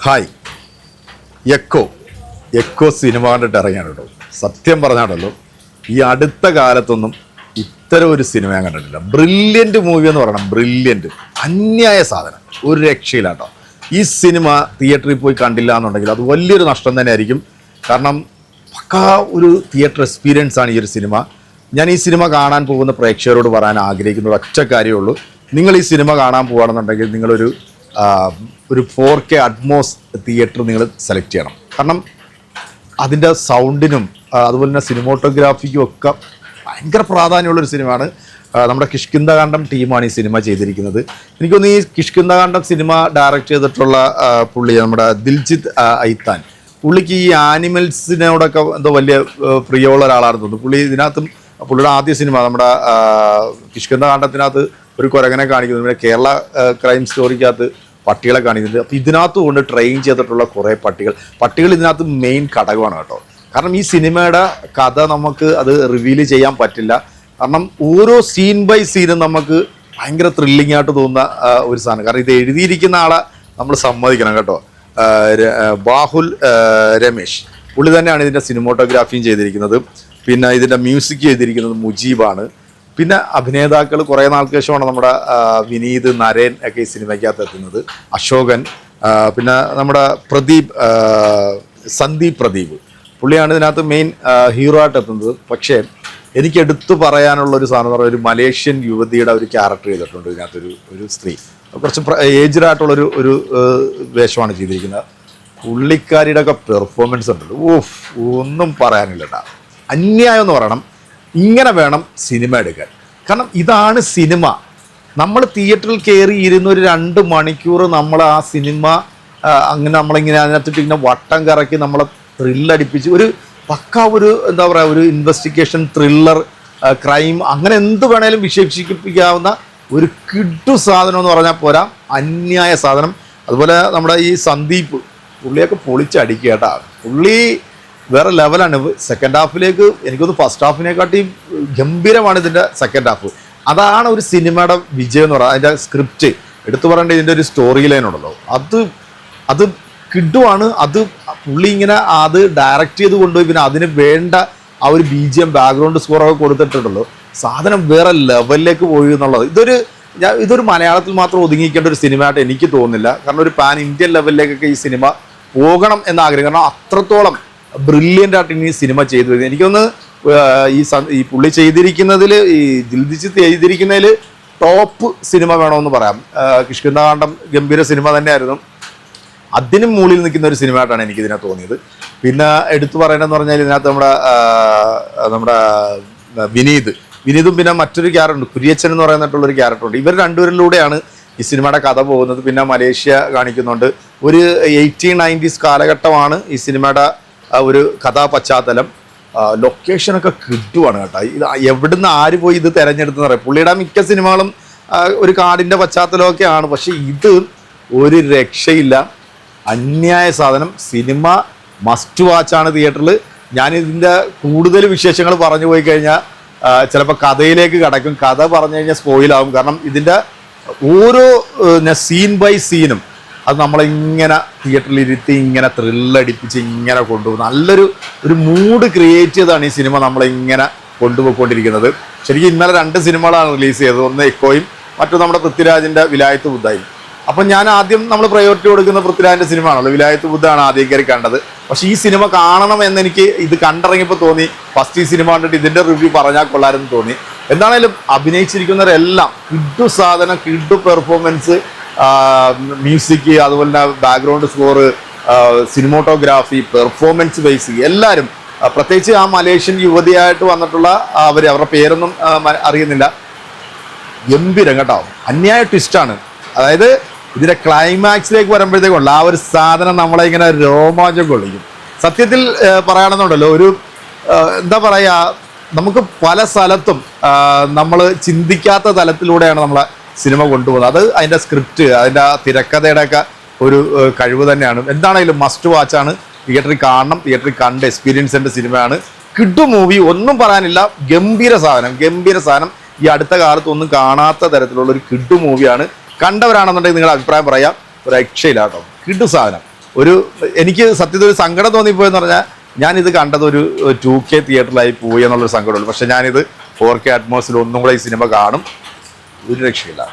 Hi. Echo cinema കണ്ടിട്ട് ഇറങ്ങിയാണ് കേട്ടോ. സത്യം പറഞ്ഞാണല്ലോ, ഈ അടുത്ത കാലത്തൊന്നും ഇത്തരം ഒരു സിനിമ ഞാൻ കണ്ടിട്ടില്ല. ബ്രില്യൻറ്റ് മൂവി എന്ന് പറയണം, ബ്രില്യൻറ്റ്, അന്യായ സാധനം, ഒരു രക്ഷയില്ലാട്ടോ. ഈ സിനിമ തിയേറ്ററിൽ പോയി കണ്ടില്ല എന്നുണ്ടെങ്കിൽ അത് വലിയൊരു നഷ്ടം തന്നെ ആയിരിക്കും. കാരണം പക്കാ ഒരു തിയേറ്റർ എക്സ്പീരിയൻസ് ആണ് ഈ ഒരു സിനിമ. ഞാൻ ഈ സിനിമ കാണാൻ പോകുന്ന പ്രേക്ഷകരോട് പറയാൻ ആഗ്രഹിക്കുന്നത് ഒറ്റ കാര്യമേ ഉള്ളൂ. നിങ്ങൾ ഈ സിനിമ കാണാൻ പോകുകയാണെന്നുണ്ടെങ്കിൽ നിങ്ങളൊരു 4K അറ്റ്മോസ് തിയേറ്റർ നിങ്ങൾ സെലക്ട് ചെയ്യണം. കാരണം അതിൻ്റെ സൗണ്ടിനും അതുപോലെ തന്നെ സിനിമോട്ടോഗ്രാഫിക്കും ഒക്കെ ഭയങ്കര പ്രാധാന്യമുള്ളൊരു സിനിമയാണ്. നമ്മുടെ കിഷ്കിന്ധാകാന്ഡം ടീമാണ് ഈ സിനിമ ചെയ്തിരിക്കുന്നത്. എനിക്കൊന്ന് ഈ കിഷ്കിന്ധാകാന്ഡം സിനിമ ഡയറക്റ്റ് ചെയ്തിട്ടുള്ള പുള്ളി നമ്മുടെ ദിൽജിത്ത് ഐത്താൻ, പുള്ളിക്ക് ഈ ആനിമൽസിനോടൊക്കെ എന്തോ വലിയ പ്രിയമുള്ള ഒരാളാണെന്ന് തോന്നുന്നു. പുള്ളി ഇതിനകത്തും പുള്ളിയുടെ ആദ്യ സിനിമ നമ്മുടെ കിഷ്കിന്ധാകാന്ഡത്തിനകത്ത് ഒരു കുരങ്ങനെ കാണിക്കുന്നു, നമ്മുടെ കേരള ക്രൈം സ്റ്റോറിക്കകത്ത് പട്ടികളെ കാണിക്കുന്നുണ്ട്. അപ്പോൾ ഇതിനകത്ത് കൊണ്ട് ട്രെയിൻ ചെയ്തിട്ടുള്ള കുറേ പട്ടികൾ ഇതിനകത്ത് മെയിൻ ഘടകമാണ് കേട്ടോ. കാരണം ഈ സിനിമയുടെ കഥ നമുക്ക് അത് റിവീൽ ചെയ്യാൻ പറ്റില്ല. കാരണം ഓരോ സീൻ ബൈ സീനും നമുക്ക് ഭയങ്കര ത്രില്ലിംഗ് ആയിട്ട് തോന്നുന്ന ഒരു സാധനം. കാരണം ഇത് എഴുതിയിരിക്കുന്ന ആളെ നമ്മൾ സമ്മതിക്കണം കേട്ടോ. ബാഹുൽ രമേശ് പുള്ളി തന്നെയാണ് ഇതിൻ്റെ സിനിമോട്ടോഗ്രാഫിയും ചെയ്തിരിക്കുന്നത്. പിന്നെ ഇതിൻ്റെ മ്യൂസിക് ചെയ്തിരിക്കുന്നത് മുജീബാണ്. പിന്നെ അഭിനേതാക്കൾ കുറേ നാൾക്ക് ശേഷമാണ് നമ്മുടെ വിനീത്, നരേൻ ഒക്കെ ഈ സിനിമയ്ക്കകത്ത് എത്തുന്നത്. അശോകൻ, പിന്നെ നമ്മുടെ സന്ദീപ് പ്രദീപ് പുള്ളിയാണ് ഇതിനകത്ത് മെയിൻ ഹീറോ ആയിട്ട് എത്തുന്നത്. പക്ഷേ എനിക്ക് എടുത്തു പറയാനുള്ളൊരു സാധനം എന്ന് പറയുന്നത്, ഒരു മലേഷ്യൻ യുവതിയുടെ ഒരു ക്യാരക്ടർ ചെയ്തിട്ടുണ്ട് ഇതിനകത്തൊരു സ്ത്രീ. കുറച്ച് ഏജ്ഡ് ആയിട്ടുള്ളൊരു വേഷമാണ് ചെയ്തിരിക്കുന്നത്. പുള്ളിക്കാരിയുടെ ഒക്കെ പെർഫോമൻസ് ഉണ്ടല്ലോ, ഒന്നും പറയാനില്ല കേട്ടോ. അന്യായം എന്ന് പറയണം. ഇങ്ങനെ വേണം സിനിമ എടുക്കാൻ. കാരണം ഇതാണ് സിനിമ. നമ്മൾ തിയേറ്ററിൽ കയറി ഇരുന്ന് ഒരു 2 മണിക്കൂർ നമ്മൾ ആ സിനിമ അങ്ങനെ നമ്മളിങ്ങനെ അതിനകത്തിട്ട് ഇങ്ങനെ വട്ടം കറക്കി നമ്മളെ ത്രില്ലടിപ്പിച്ച് ഒരു പക്ക ഒരു എന്താ പറയുക, ഒരു ഇൻവെസ്റ്റിഗേഷൻ, ത്രില്ലർ, ക്രൈം, അങ്ങനെ എന്ത് വേണേലും വിശേഷിപ്പിക്കാവുന്ന ഒരു കിഡു സാധനം എന്ന് പറഞ്ഞാൽ പോരാ, അന്യായ സാധനം. അതുപോലെ നമ്മുടെ ഈ സന്ദീപ് പുള്ളിയൊക്കെ പൊളിച്ചടിക്കുക കേട്ടാ. പുള്ളി വേറെ ലെവലാണ്. സെക്കൻഡ് ഹാഫിലേക്ക് എനിക്കൊന്ന് ഫസ്റ്റ് ഹാഫിനെക്കാട്ടി ഗംഭീരമാണ് ഇതിൻ്റെ സെക്കൻഡ് ഹാഫ്. അതാണ് ഒരു സിനിമയുടെ വിജയം എന്ന് പറയുന്നത്. അതിൻ്റെ സ്ക്രിപ്റ്റ് എടുത്തു പറയേണ്ട ഇതിൻ്റെ ഒരു സ്റ്റോറി ലൈൻ ഉണ്ടല്ലോ, അത് കിഡുവാണ്. അത് പുള്ളി ഇങ്ങനെ അത് ഡയറക്റ്റ് ചെയ്ത് കൊണ്ടുപോയി പിന്നെ അതിന് വേണ്ട ആ ഒരു BGM ബാക്ക്ഗ്രൗണ്ട് സ്കോറൊക്കെ കൊടുത്തിട്ടുണ്ടല്ലോ, സാധനം വേറെ ലെവലിലേക്ക് പോയി എന്നുള്ളത്. ഇതൊരു മലയാളത്തിൽ മാത്രം ഒതുങ്ങിക്കേണ്ട ഒരു സിനിമയായിട്ട് എനിക്ക് തോന്നുന്നില്ല. കാരണം ഒരു പാൻ ഇന്ത്യൻ ലെവലിലേക്കൊക്കെ ഈ സിനിമ പോകണം എന്നാഗ്രഹം. കാരണം അത്രത്തോളം ബ്രില്യൻ്റ് ആയിട്ട് ഈ സിനിമ ചെയ്തു വരുന്നത്. എനിക്കൊന്ന് ഈ പുള്ളി ചെയ്തിരിക്കുന്നതിൽ, ഈ ദിൽജിത്ത് ചെയ്തിരിക്കുന്നതിൽ ടോപ്പ് സിനിമ വേണമെന്ന് പറയാം. കിഷ്കിന്ധാകാന്ഡം ഗംഭീര സിനിമ തന്നെയായിരുന്നു. അതിനും മുകളിൽ നിൽക്കുന്ന ഒരു സിനിമയായിട്ടാണ് എനിക്കിതിനെ തോന്നിയത്. പിന്നെ എടുത്തു പറയണമെന്ന് പറഞ്ഞാൽ ഇതിനകത്ത് നമ്മുടെ വിനീതും പിന്നെ മറ്റൊരു ക്യാരക്ടറുണ്ട്, കുര്യച്ചൻ എന്ന് പറയുന്നിട്ടുള്ളൊരു ക്യാരക്ടറുണ്ട്. ഇവർ രണ്ടുപേരിലൂടെയാണ് ഈ സിനിമയുടെ കഥ പോകുന്നത്. പിന്നെ മലേഷ്യ കാണിക്കുന്നുണ്ട്. ഒരു 1890s കാലഘട്ടമാണ് ഈ സിനിമയുടെ ഒരു കഥാ പശ്ചാത്തലം. ലൊക്കേഷനൊക്കെ കിട്ടുവാണ് കേട്ടോ. ഇത് എവിടുന്ന് ആര് പോയി ഇത് തിരഞ്ഞെടുത്തെന്ന് പറയാം. പുള്ളിയുടെ മിക്ക സിനിമകളും ഒരു കാടിൻ്റെ പശ്ചാത്തലമൊക്കെയാണ്. പക്ഷേ ഇത് ഒരു രക്ഷയില്ല, അന്യായ സാധനം. സിനിമ മസ്റ്റ് വാച്ചാണ് തിയേറ്ററിൽ. ഞാനിതിൻ്റെ കൂടുതൽ വിശേഷങ്ങൾ പറഞ്ഞു പോയി കഴിഞ്ഞാൽ ചിലപ്പോൾ കഥയിലേക്ക് കടക്കും. കഥ പറഞ്ഞു കഴിഞ്ഞാൽ സ്പോയിലാവും. കാരണം ഇതിൻ്റെ ഓരോ സീൻ ബൈ സീനും അത് നമ്മളിങ്ങനെ തിയേറ്ററിൽ ഇരുത്തി ഇങ്ങനെ ത്രില്ലടിപ്പിച്ച് ഇങ്ങനെ കൊണ്ടുപോകും. നല്ലൊരു മൂഡ് ക്രിയേറ്റ് ചെയ്താണ് ഈ സിനിമ നമ്മളിങ്ങനെ കൊണ്ടുപോയിക്കൊണ്ടിരിക്കുന്നത്. ശരിക്കും ഇന്നലെ 2 സിനിമകളാണ് റിലീസ് ചെയ്തത്. ഒന്ന് എക്കോയും മറ്റൊന്ന് നമ്മുടെ പൃഥ്വിരാജിൻ്റെ വിലായത്ത് ബുദ്ധായും. അപ്പം ഞാൻ ആദ്യം നമ്മൾ പ്രയോറിറ്റി കൊടുക്കുന്ന പൃഥ്വിരാജിൻ്റെ സിനിമ ആണല്ലോ, വിലായത്ത് ബുദ്ധാണ് ആദ്യം കയറി കണ്ടത്. പക്ഷേ ഈ സിനിമ കാണണം എന്നെനിക്ക് ഇത് കണ്ടിറങ്ങിയപ്പോൾ തോന്നി. ഫസ്റ്റ് ഈ സിനിമ കണ്ടിട്ട് ഇതിൻ്റെ റിവ്യൂ പറഞ്ഞാൽ കൊള്ളാരെന്ന് തോന്നി. എന്താണേലും അഭിനയിച്ചിരിക്കുന്നവരെല്ലാം കിഡു സാധനം, കിഡു പെർഫോമൻസ്, മ്യൂസിക്, അതുപോലെ തന്നെ background score, cinematography, performance base, എല്ലാവരും, പ്രത്യേകിച്ച് ആ മലേഷ്യൻ യുവതിയായിട്ട് വന്നിട്ടുള്ള അവരുടെ പേരൊന്നും അറിയുന്നില്ല, ഗംഭീരം കേട്ടോ. അന്യായ ട്വിസ്റ്റാണ്. അതായത് ഇതിൻ്റെ ക്ലൈമാക്സിലേക്ക് വരുമ്പോഴത്തേക്കുള്ള ആ ഒരു സാധനം നമ്മളെ ഇങ്ങനെ രോമാഞ്ചം കൊള്ളിക്കും. സത്യത്തിൽ പറയുകയാണെന്നുണ്ടല്ലോ, ഒരു എന്താ പറയുക, നമുക്ക് പല സ്ഥലത്തും നമ്മൾ ചിന്തിക്കാത്ത തലത്തിലൂടെയാണ് നമ്മളെ സിനിമ കൊണ്ടുപോകുന്നത്. അത് അതിൻ്റെ സ്ക്രിപ്റ്റ്, അതിൻ്റെ തിരക്കഥയുടെയൊക്കെ ഒരു കഴിവ് തന്നെയാണ്. എന്താണെങ്കിലും മസ്റ്റ് വാച്ചാണ്. തിയേറ്ററിൽ കാണണം. തിയേറ്ററിൽ കണ്ട് എക്സ്പീരിയൻസ് ചെയ്യേണ്ട സിനിമയാണ്. കിഡു മൂവി, ഒന്നും പറയാനില്ല. ഗംഭീര സാധനം. ഈ അടുത്ത കാലത്ത് ഒന്നും കാണാത്ത തരത്തിലുള്ള ഒരു കിഡു മൂവിയാണ്. കണ്ടവരാണെന്നുണ്ടെങ്കിൽ നിങ്ങളുടെ അഭിപ്രായം പറയാം. ഒരു രക്ഷയില്ല കേട്ടോ. കിഡു സാധനം. എനിക്ക് സത്യത്തിൽ ഒരു സങ്കടം തോന്നിപ്പോയെന്ന് പറഞ്ഞാൽ ഞാനിത് കണ്ടത് ഒരു 2K തിയേറ്ററിലായി പോയി എന്നുള്ളൊരു സങ്കടമുള്ളൂ. പക്ഷെ ഞാനിത് 4K അറ്റ്മോസിൽ ഒന്നും കൂടെ ഈ സിനിമ കാണും, ഒരു രക്ഷയില്ല.